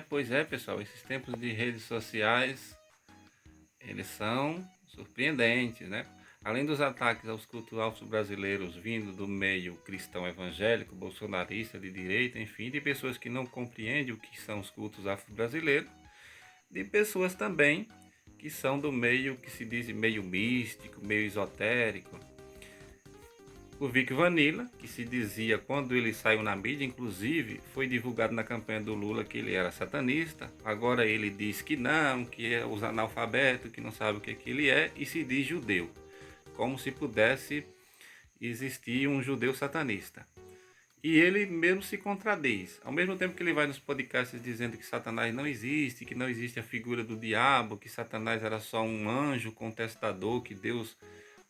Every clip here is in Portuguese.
Pois é, pessoal, esses tempos de redes sociais, eles são surpreendentes, né? Além dos ataques aos cultos afro-brasileiros vindo do meio cristão evangélico, bolsonarista, de direita, enfim, de pessoas que não compreendem o que são os cultos afro-brasileiros, de pessoas também que são do meio que se diz meio místico, meio esotérico. O Vic Vanilla, que se dizia quando ele saiu na mídia, inclusive foi divulgado na campanha do Lula que ele era satanista. Agora ele diz que não, que é os analfabetos, que não sabe o que ele é e se diz judeu, como se pudesse existir um judeu satanista. E ele mesmo se contradiz. Ao mesmo tempo que ele vai nos podcasts dizendo que Satanás não existe, que não existe a figura do diabo, que Satanás era só um anjo contestador que Deus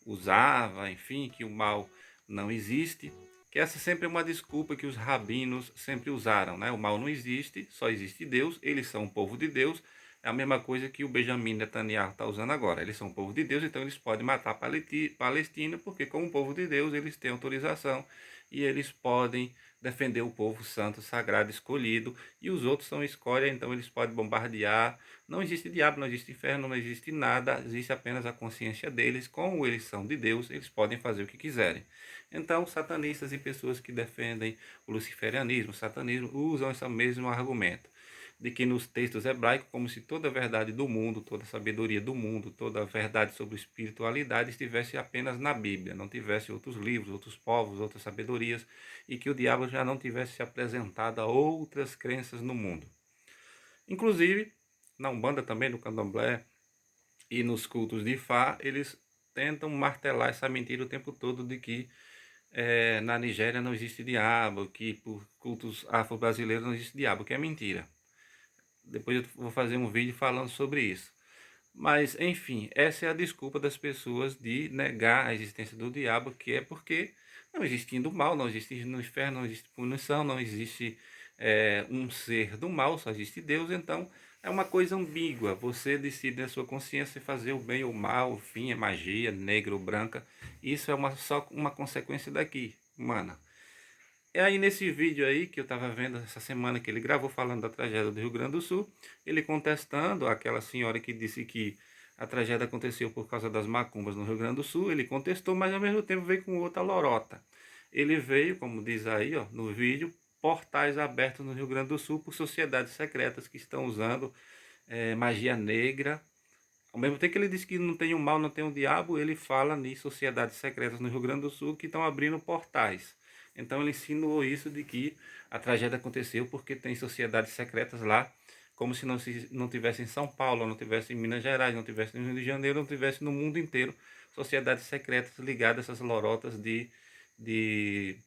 usava, enfim, que o mal não existe, que essa sempre é uma desculpa que os rabinos sempre usaram, né? O mal não existe, só existe Deus, eles são o povo de Deus, é a mesma coisa que o Benjamin Netanyahu está usando agora. Eles são o povo de Deus, então eles podem matar a Palestina, porque como povo de Deus eles têm autorização e eles podem defender o povo santo, sagrado, escolhido, e os outros são escória, então eles podem bombardear. Não existe diabo, não existe inferno, não existe nada, existe apenas a consciência deles. Como eles são de Deus, eles podem fazer o que quiserem. Então, satanistas e pessoas que defendem o luciferianismo, o satanismo, usam esse mesmo argumento de que nos textos hebraicos, como se toda a verdade do mundo, toda a sabedoria do mundo, toda a verdade sobre espiritualidade estivesse apenas na Bíblia, não tivesse outros livros, outros povos, outras sabedorias, e que o diabo já não tivesse se apresentado a outras crenças no mundo. Inclusive, na Umbanda também, no Candomblé e nos cultos de Ifá, eles tentam martelar essa mentira o tempo todo de que na Nigéria não existe diabo, que por cultos afro-brasileiros não existe diabo, que é mentira. Depois eu vou fazer um vídeo falando sobre isso. Mas, enfim, essa é a desculpa das pessoas de negar a existência do diabo, que é porque não existindo mal, não existe no inferno, não existe punição, não existe um ser do mal, só existe Deus, então é uma coisa ambígua. Você decide na sua consciência fazer o bem ou o mal, o fim é magia, negra ou branca. Isso é só uma consequência daqui, humana. E aí nesse vídeo aí que eu estava vendo essa semana que ele gravou falando da tragédia do Rio Grande do Sul, ele contestando aquela senhora que disse que a tragédia aconteceu por causa das macumbas no Rio Grande do Sul, ele contestou, mas ao mesmo tempo veio com outra lorota. Ele veio, como diz aí ó, no vídeo, portais abertos no Rio Grande do Sul por sociedades secretas que estão usando magia negra. Ao mesmo tempo que ele diz que não tem o mal, não tem o diabo, ele fala em sociedades secretas no Rio Grande do Sul que estão abrindo portais. Então ele insinuou isso de que a tragédia aconteceu porque tem sociedades secretas lá, como se não tivesse em São Paulo, não tivesse em Minas Gerais, não tivesse no Rio de Janeiro, não tivesse no mundo inteiro sociedades secretas ligadas a essas lorotas de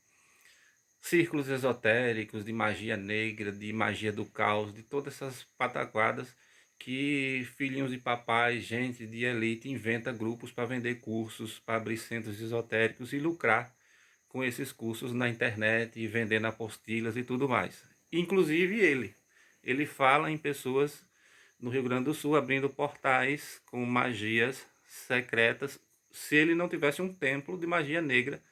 círculos esotéricos, de magia negra, de magia do caos, de todas essas pataquadas que filhinhos de papai, gente de elite inventa grupos para vender cursos, para abrir centros esotéricos e lucrar com esses cursos na internet e vendendo apostilhas e tudo mais. Inclusive ele fala em pessoas no Rio Grande do Sul abrindo portais com magias secretas, se ele não tivesse um templo de magia negra,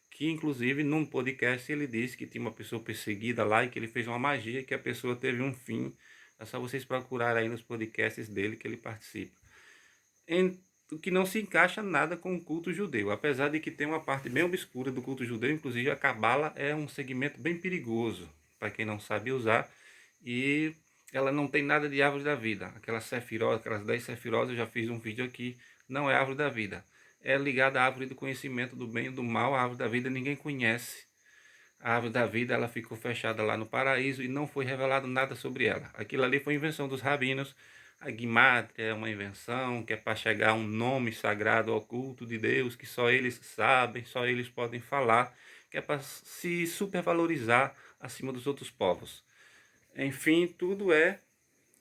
que inclusive num podcast ele disse que tinha uma pessoa perseguida lá e que ele fez uma magia e que a pessoa teve um fim. É só vocês procurarem aí nos podcasts dele que ele participa. O que não se encaixa nada com o culto judeu, apesar de que tem uma parte bem obscura do culto judeu, inclusive a cabala é um segmento bem perigoso para quem não sabe usar, e ela não tem nada de árvore da vida. Aquelas sefirot, aquelas 10 sefirot, eu já fiz um vídeo aqui, não é árvore da vida. É ligada à árvore do conhecimento do bem e do mal. A árvore da vida ninguém conhece. A árvore da vida ela ficou fechada lá no paraíso e não foi revelado nada sobre ela. Aquilo ali foi invenção dos rabinos. A Guimátria é uma invenção que é para chegar a um nome sagrado oculto de Deus que só eles sabem, só eles podem falar, que é para se supervalorizar acima dos outros povos. Enfim, tudo é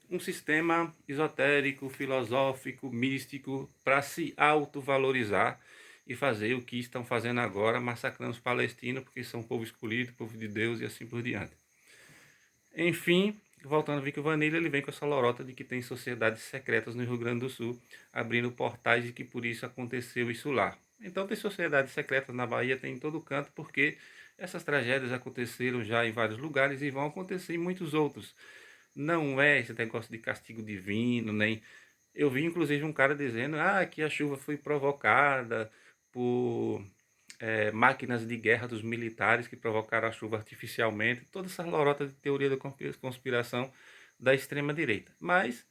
um sistema esotérico, filosófico, místico para se autovalorizar e fazer o que estão fazendo agora, massacrando os palestinos porque são povo escolhido, povo de Deus e assim por diante. Enfim, voltando a Vico Vanilla, ele vem com essa lorota de que tem sociedades secretas no Rio Grande do Sul, abrindo portais e que por isso aconteceu isso lá. Então tem sociedades secretas na Bahia, tem em todo canto, porque essas tragédias aconteceram já em vários lugares e vão acontecer em muitos outros. Não é esse negócio de castigo divino, nem... Eu vi inclusive um cara dizendo que a chuva foi provocada por máquinas de guerra dos militares que provocaram a chuva artificialmente, toda essa lorota de teoria da conspiração da extrema-direita. Mas,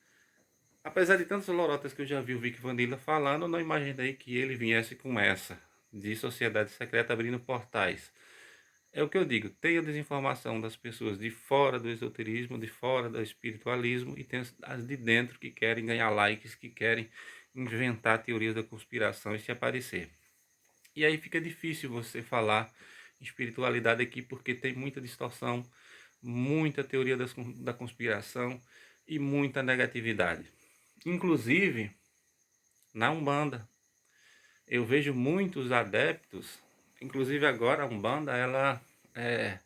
apesar de tantas lorotas que eu já vi o Vic Vanilla falando, eu não imaginei que ele viesse com essa, de sociedade secreta abrindo portais. É o que eu digo, tem a desinformação das pessoas de fora do esoterismo, de fora do espiritualismo, e tem as de dentro que querem ganhar likes, que querem inventar teorias da conspiração e se aparecer. E aí fica difícil você falar em espiritualidade aqui, porque tem muita distorção, muita teoria da conspiração e muita negatividade. Inclusive, na Umbanda, eu vejo muitos adeptos, inclusive agora a Umbanda, ela é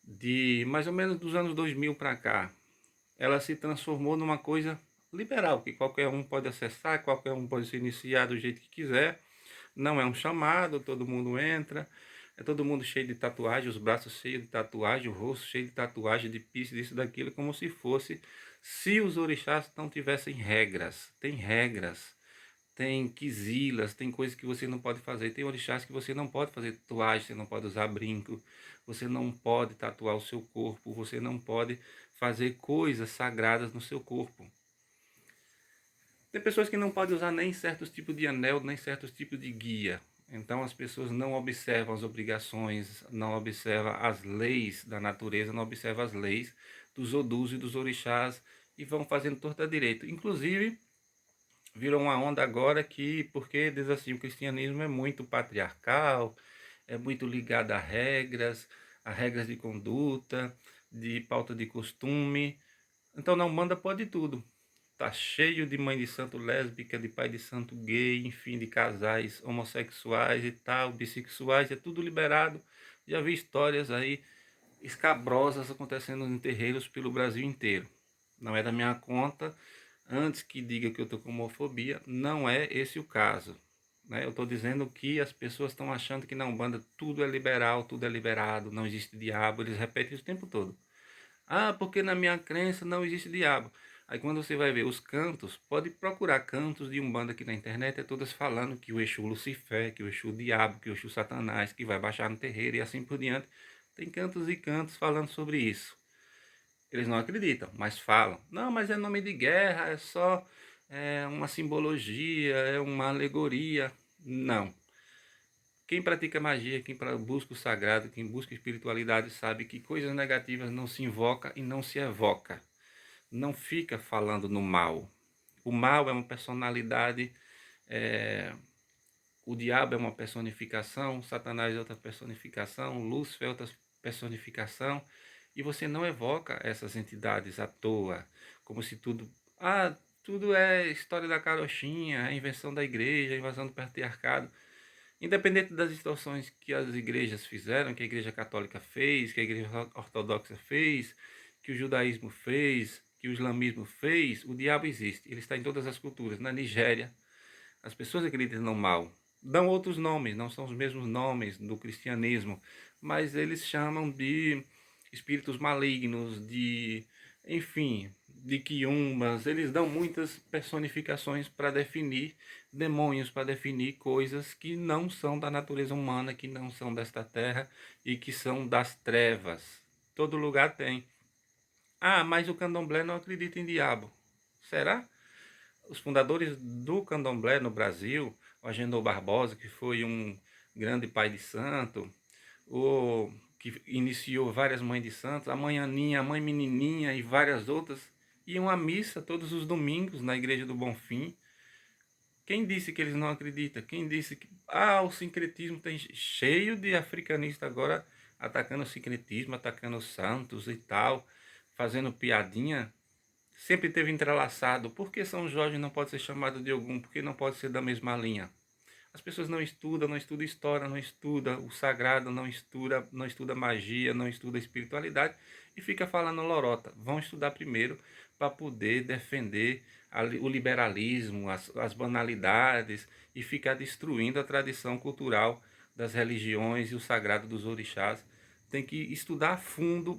de mais ou menos dos anos 2000 para cá, ela se transformou numa coisa liberal, que qualquer um pode acessar, qualquer um pode se iniciar do jeito que quiser. Não é um chamado, todo mundo entra, é todo mundo cheio de tatuagem, os braços cheios de tatuagem, o rosto cheio de tatuagem, de piercing, disso, daquilo, como se fosse, se os orixás não tivessem regras. Tem regras, tem quisilas, tem coisas que você não pode fazer, tem orixás que você não pode fazer tatuagem, você não pode usar brinco, você não pode tatuar o seu corpo, você não pode fazer coisas sagradas no seu corpo. Tem pessoas que não podem usar nem certos tipos de anel, nem certos tipos de guia. Então as pessoas não observam as obrigações, não observam as leis da natureza, não observam as leis dos odus e dos orixás e vão fazendo torta direito. Inclusive, virou uma onda agora que, porque diz assim, o cristianismo é muito patriarcal, é muito ligado a regras de conduta, de pauta de costume. Então na Umbanda pode tudo. Tá cheio de mãe de santo lésbica, de pai de santo gay, enfim, de casais homossexuais e tal, bissexuais, é tudo liberado. Já vi histórias aí escabrosas acontecendo em terreiros pelo Brasil inteiro. Não é da minha conta, antes que diga que eu estou com homofobia, não é esse o caso. Né? Eu estou dizendo que as pessoas estão achando que na Umbanda tudo é liberal, tudo é liberado, não existe diabo, eles repetem isso o tempo todo. Porque na minha crença não existe diabo. Aí quando você vai ver os cantos, pode procurar cantos de Umbanda aqui na internet, é todas falando que o Exu Lucifer, que o Exu Diabo, que o Exu Satanás, que vai baixar no terreiro e assim por diante. Tem cantos e cantos falando sobre isso. Eles não acreditam, mas falam. Não, mas é nome de guerra, é só uma simbologia, é uma alegoria. Não. Quem pratica magia, quem busca o sagrado, quem busca espiritualidade, sabe que coisas negativas não se invoca e não se evoca. Não fica falando no mal. O mal é uma personalidade, o diabo é uma personificação, Satanás é outra personificação, Lúcifer é outra personificação, e você não evoca essas entidades à toa, como se tudo é história da carochinha, a invenção da igreja, a invasão do patriarcado. Independente das distorções que as igrejas fizeram, que a igreja católica fez, que a igreja ortodoxa fez, que o judaísmo fez, que o islamismo fez, o diabo existe. Ele está em todas as culturas. Na Nigéria, as pessoas acreditam no mal. Dão outros nomes, não são os mesmos nomes do cristianismo, mas eles chamam de espíritos malignos, enfim, de quiumbas. Eles dão muitas personificações para definir demônios, para definir coisas que não são da natureza humana, que não são desta terra e que são das trevas. Todo lugar tem. Mas o candomblé não acredita em diabo. Será? Os fundadores do candomblé no Brasil, o Agenor Barbosa, que foi um grande pai de santo, o que iniciou várias mães de santos, a mãe Aninha, a mãe Menininha e várias outras, iam à missa todos os domingos na igreja do Bonfim. Quem disse que eles não acreditam? Quem disse que... o sincretismo tem cheio de africanista agora atacando o sincretismo, atacando os santos e tal, fazendo piadinha. Sempre teve entrelaçado. Por que São Jorge não pode ser chamado de Ogum? Por que não pode ser da mesma linha? As pessoas não estudam história, não estudam o sagrado, não estuda magia, não estuda espiritualidade e fica falando lorota. Vão estudar primeiro para poder defender o liberalismo, as banalidades e ficar destruindo a tradição cultural das religiões e o sagrado dos orixás. Tem que estudar a fundo